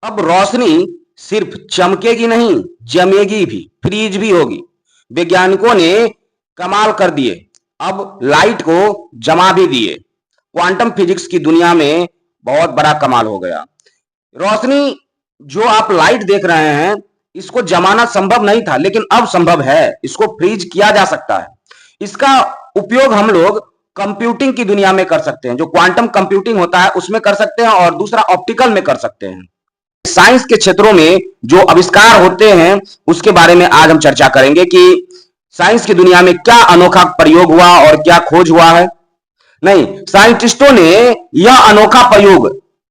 अब रोशनी सिर्फ चमकेगी नहीं, जमेगी भी, फ्रीज भी होगी। वैज्ञानिकों ने कमाल कर दिए, अब लाइट को जमा भी दिए। क्वांटम फिजिक्स की दुनिया में बहुत बड़ा कमाल हो गया। रोशनी जो आप लाइट देख रहे हैं, इसको जमाना संभव नहीं था, लेकिन अब संभव है। इसको फ्रीज किया जा सकता है। इसका उपयोग हम लोग कंप्यूटिंग की दुनिया में कर सकते हैं। जो क्वांटम कंप्यूटिंग होता है उसमें कर सकते हैं, और दूसरा ऑप्टिकल में कर सकते हैं। साइंस के क्षेत्रों में जो आविष्कार होते हैं उसके बारे में आज हम चर्चा करेंगे कि साइंस की दुनिया में क्या अनोखा प्रयोग हुआ और क्या खोज हुआ है। नहीं, साइंटिस्टों ने यह अनोखा प्रयोग,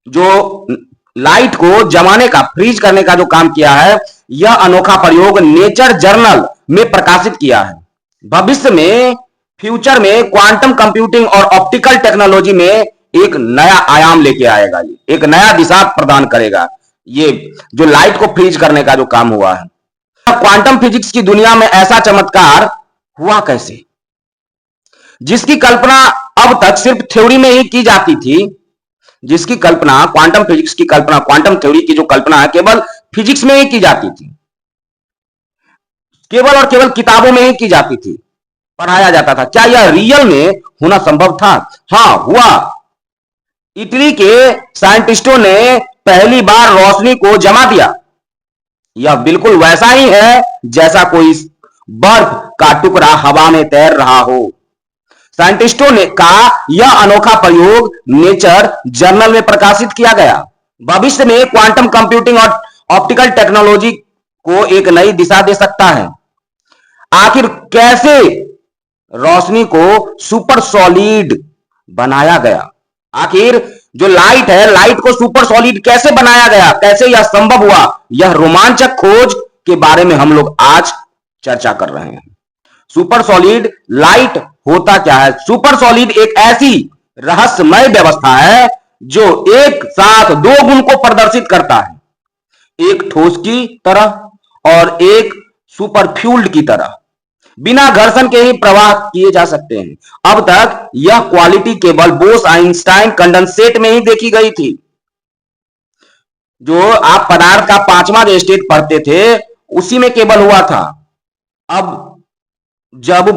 जो लाइट को जमाने का, फ्रीज करने का जो काम किया है, यह अनोखा प्रयोग नेचर जर्नल में प्रकाशित किया है। भविष्य में, फ्यूचर में क्वांटम कंप्यूटिंग और ऑप्टिकल टेक्नोलॉजी में एक नया आयाम लेके आएगा, एक नया दिशा प्रदान करेगा। ये जो लाइट को फ्रीज करने का जो काम हुआ है, क्वांटम फिजिक्स की दुनिया में ऐसा चमत्कार हुआ कैसे, जिसकी कल्पना अब तक सिर्फ थ्योरी में ही की जाती थी। जिसकी कल्पना, क्वांटम फिजिक्स की कल्पना, क्वांटम थ्योरी की जो कल्पना है, केवल फिजिक्स में ही की जाती थी, केवल और केवल किताबों में ही की जाती थी, पढ़ाया जाता था। क्या यह रियल में होना संभव था? हाँ, हुआ। इटली के साइंटिस्टों ने पहली बार रोशनी को जमा दिया। यह बिल्कुल वैसा ही है जैसा कोई बर्फ का टुकड़ा हवा में तैर रहा हो। साइंटिस्टों ने का यह अनोखा प्रयोग नेचर जर्नल में प्रकाशित किया गया। भविष्य में क्वांटम कंप्यूटिंग और ऑप्टिकल टेक्नोलॉजी को एक नई दिशा दे सकता है। आखिर कैसे रोशनी को सुपर सॉलिड बनाया गया? आखिर जो लाइट है, लाइट को सुपर सॉलिड कैसे बनाया गया, कैसे यह संभव हुआ? यह रोमांचक खोज के बारे में हम लोग आज चर्चा कर रहे हैं। सुपर सॉलिड लाइट होता क्या है? सुपर सॉलिड एक ऐसी रहस्यमय व्यवस्था है जो एक साथ दो गुण को प्रदर्शित करता है, एक ठोस की तरह और एक सुपर फ्यूल्ड की तरह। बिना घर्षण के ही प्रवाह किए जा सकते हैं। अब तक यह क्वालिटी केवल बोस आइंस्टाइन कंडेंसेट में ही देखी गई थी। जो आप पदार्थ का पांचवा स्टेट पढ़ते थे, उसी में केवल हुआ था। अब जब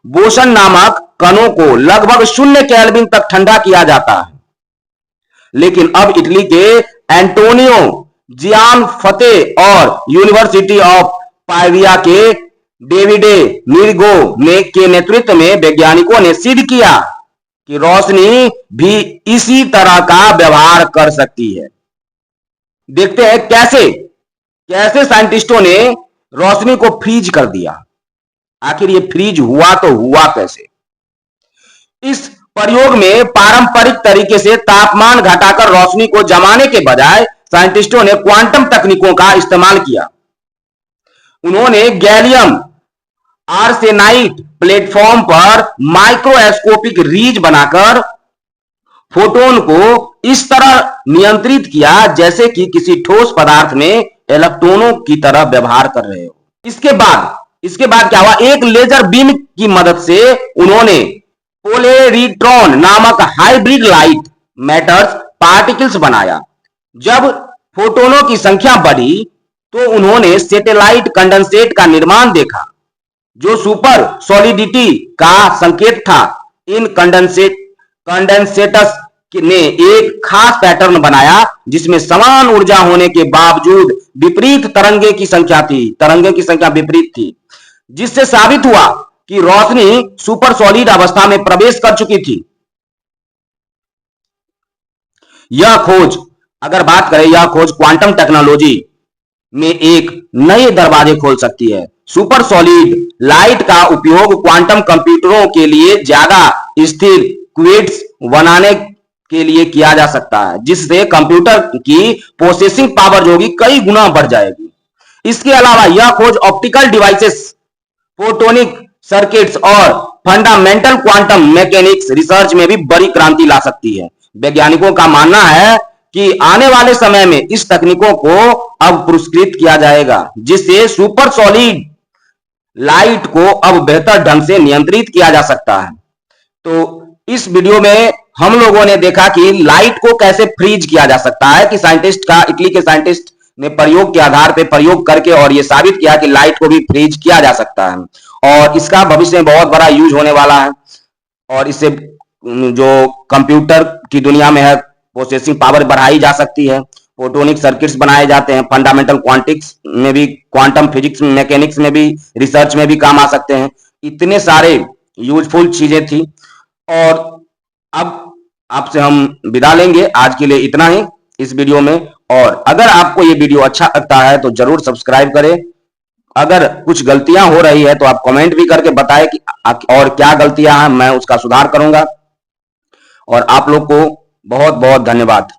बोसन नामक कणों को लगभग 0 केल्विन तक ठंडा किया जाता है, लेकिन अब इटली के एंटोनियो जियानफते और यूनिवर्सिटी ऑफ पाविया के डेविडे निर्गो ने के नेतृत्व में वैज्ञानिकों ने सिद्ध किया कि रोशनी भी इसी तरह का व्यवहार कर सकती है। देखते हैं कैसे साइंटिस्टों ने रोशनी को फ्रीज कर दिया। आखिर ये फ्रीज हुआ तो हुआ कैसे? इस प्रयोग में पारंपरिक तरीके से तापमान घटाकर रोशनी को जमाने के बजाय साइंटिस्टों ने क्वांटम तकनीकों का इस्तेमाल किया। उन्होंने गैलियम आर्सेनाइड प्लेटफॉर्म पर माइक्रोस्कोपिक रीज बनाकर फोटोन को इस तरह नियंत्रित किया जैसे कि किसी ठोस पदार्थ में इलेक्ट्रॉनों की तरह व्यवहार कर रहे हो। इसके बाद क्या हुआ? एक लेजर बीम की मदद से उन्होंने पोलेरिट्रॉन नामक हाइब्रिड लाइट मैटर्स पार्टिकल्स बनाया। जब फोटोनों की संख्या बढ़ी तो उन्होंने सैटेलाइट कंडेंसेट का निर्माण देखा, जो सुपर सॉलिडिटी का संकेत था। इन कंडेंसेटस ने एक खास पैटर्न बनाया जिसमें समान ऊर्जा होने के बावजूद विपरीत तरंगे की संख्या थी, तरंगे की संख्या विपरीत थी, जिससे साबित हुआ कि रोशनी सुपर सॉलिड अवस्था में प्रवेश कर चुकी थी। यह खोज, अगर बात करें, यह खोज क्वांटम टेक्नोलॉजी में एक नए दरवाजे खोल सकती है। सुपर सॉलिड लाइट का उपयोग क्वांटम कंप्यूटरों के लिए ज्यादा स्थिर क्वेट्स बनाने के लिए किया जा सकता है, जिससे कंप्यूटर की प्रोसेसिंग पावर जो होगी कई गुना बढ़ जाएगी। इसके अलावा यह खोज ऑप्टिकल डिवाइसेस, फोटोनिक सर्किट्स और फंडामेंटल क्वांटम मैकेनिक्स रिसर्च में भी बड़ी क्रांति ला सकती है। वैज्ञानिकों का मानना है कि आने वाले समय में इस तकनीकों को अब पुरस्कृत किया जाएगा, जिससे सुपर सॉलिड लाइट को अब बेहतर ढंग से नियंत्रित किया जा सकता है। तो इस वीडियो में हम लोगों ने देखा कि लाइट को कैसे फ्रीज किया जा सकता है, कि इटली के साइंटिस्ट ने प्रयोग के आधार पे प्रयोग करके और ये साबित किया कि लाइट को भी फ्रीज किया जा सकता है और इसका भविष्य में बहुत बड़ा यूज होने वाला है। और इससे जो कंप्यूटर की दुनिया में है प्रोसेसिंग पावर बढ़ाई जा सकती है, फोटोनिक सर्किट्स बनाए जाते हैं, फंडामेंटल क्वांटिक्स में भी, क्वांटम फिजिक्स मैकेनिक्स में भी, रिसर्च में भी काम आ सकते हैं। इतने सारे यूजफुल चीजें थी। और अब आपसे हम विदा लेंगे, आज के लिए इतना ही इस वीडियो में। और अगर आपको ये वीडियो अच्छा लगता है तो जरूर सब्सक्राइब करें। अगर कुछ गलतियां हो रही है तो आप कमेंट भी करके बताएं कि और क्या गलतियां हैं, मैं उसका सुधार करूंगा। और आप लोग को बहुत बहुत धन्यवाद।